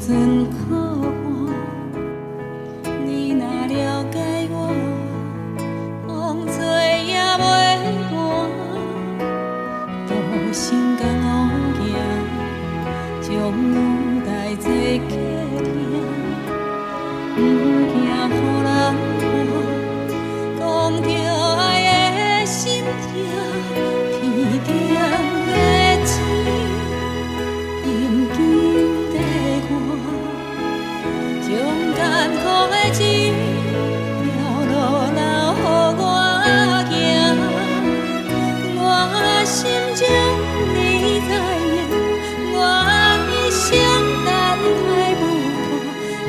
阵靠岸，你若了解我，风吹也袂寒。步心甘乌行，将有代做客听，不惊予人看，讲着爱的心痛，天顶的星。紧紧地看，将艰苦的情条路留予我行。我心中你知影，我一生等待无伴，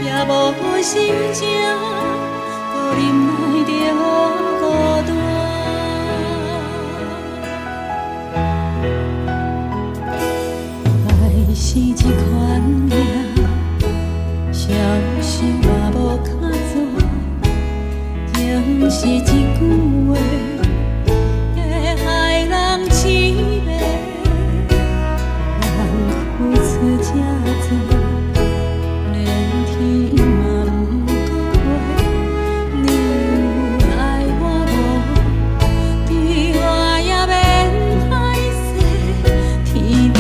也无心情，搁忍耐着孤单。爱是一款命，消息嘛无较绝，情是一句话，会害人痴迷。人付出这多，连天嘛不过你有爱我无？对我也免害羞，天顶。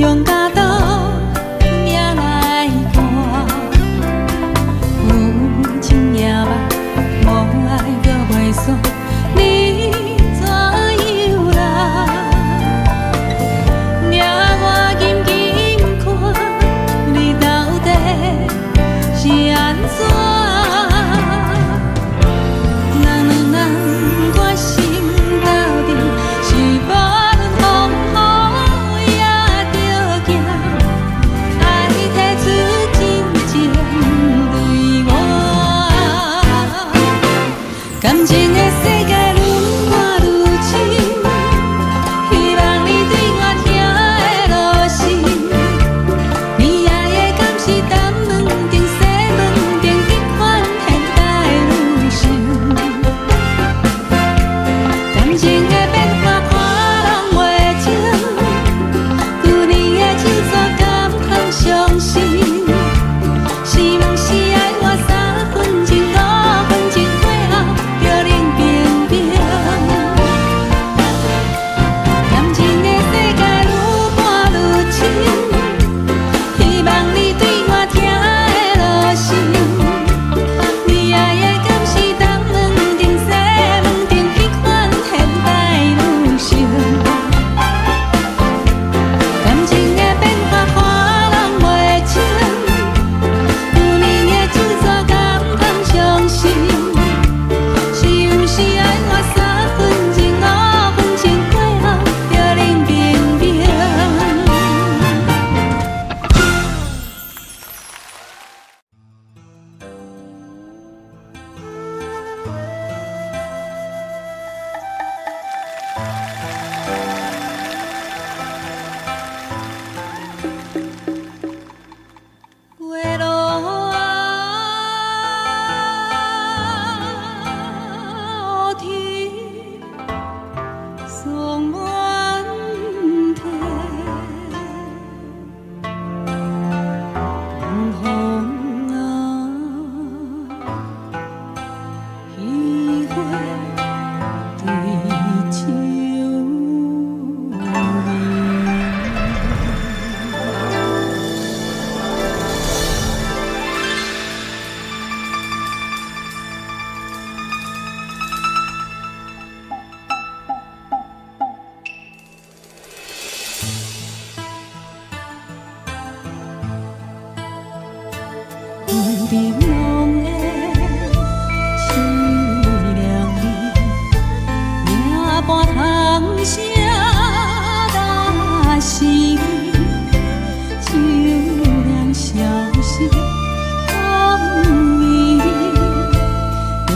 用甲刀命来看，有情也捌，无爱搁袂煞，你怎样啦？掠我紧紧看，你到底是安怎？感情的世界愈看愈深，希望你对我听的落心。你爱的敢是东门顶西门顶彼款现代女性？感情的变化看人袂清，旧年的情愫敢通相信？是毋是爱我3分情5分情？朦胧的凄凉意，夜半通声打心，秋凉消息风雨，多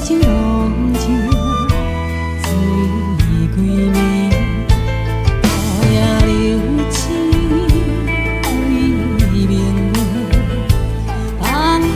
情浓情醉归暝，雨夜流星为明月。放飞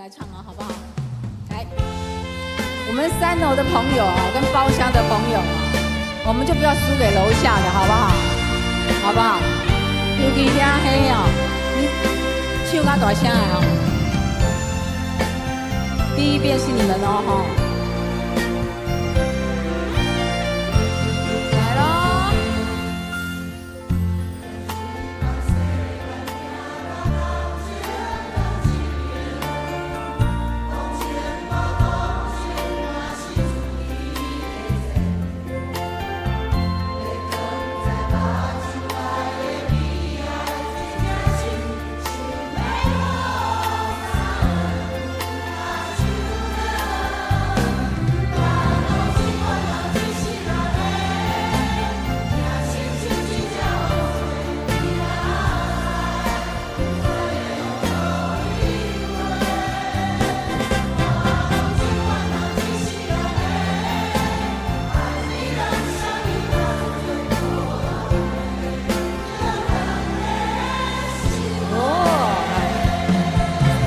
来唱啊，好不好？来，我们3楼的朋友啊，跟包厢的朋友啊，我们就不要输给楼下的，好不好？好不好？尤其遐黑哦，你唱较大声的哦。第一遍是你们哦，吼。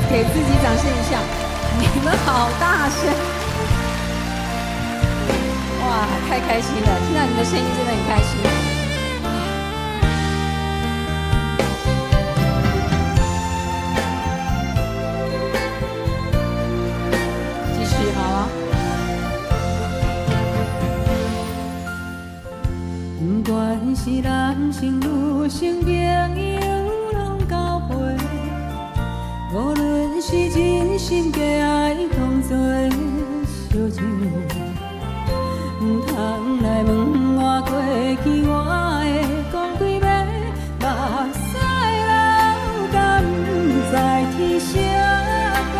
给自己掌声一下，你们好大声！哇，太开心了，听到你们的声音真的很开心。继续好了。不管是男性女性朋友拢交陪。无论是真心假爱，当作烧酒，唔通来问我过去，我会讲几遍，目屎流敢知天啥地？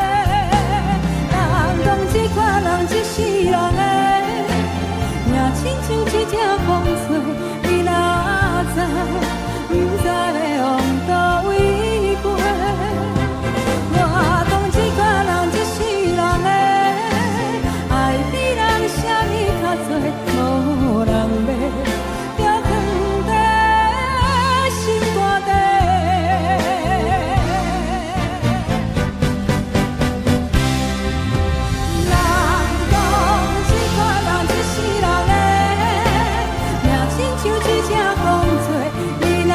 人讲这款人一世人的，命亲像一只风吹，你哪知，唔知要往倒位飞。我讲这款人一世人的，爱比人啥物较多，无人要，就放在心肝底。人讲这款人一世人的，命亲像一只风吹，你哪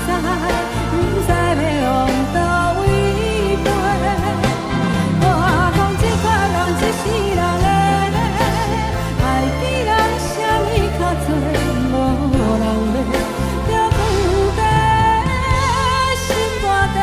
知，唔知要往倒位。一世人的爱比人啥物较多，无人要，就放在心肝底。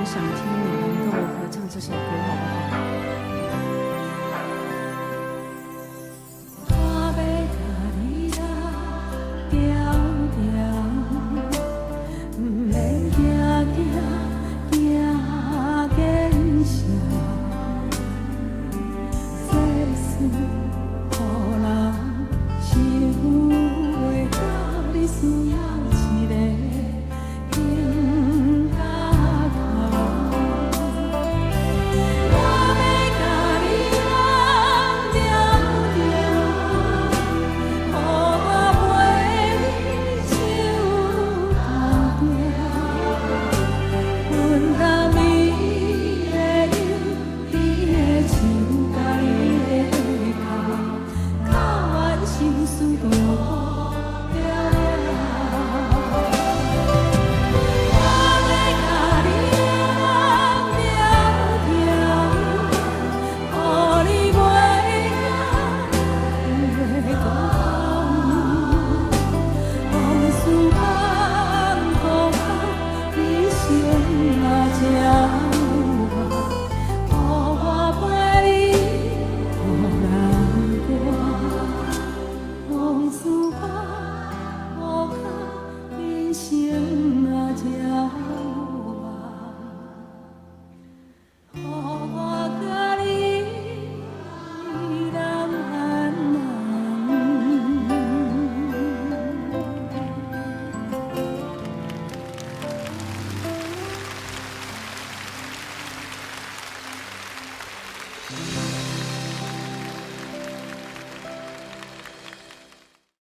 想听你们跟我合唱这首歌，好不好？我要甲你来调调，不免行见笑，世事予人想袂到，你需要一个。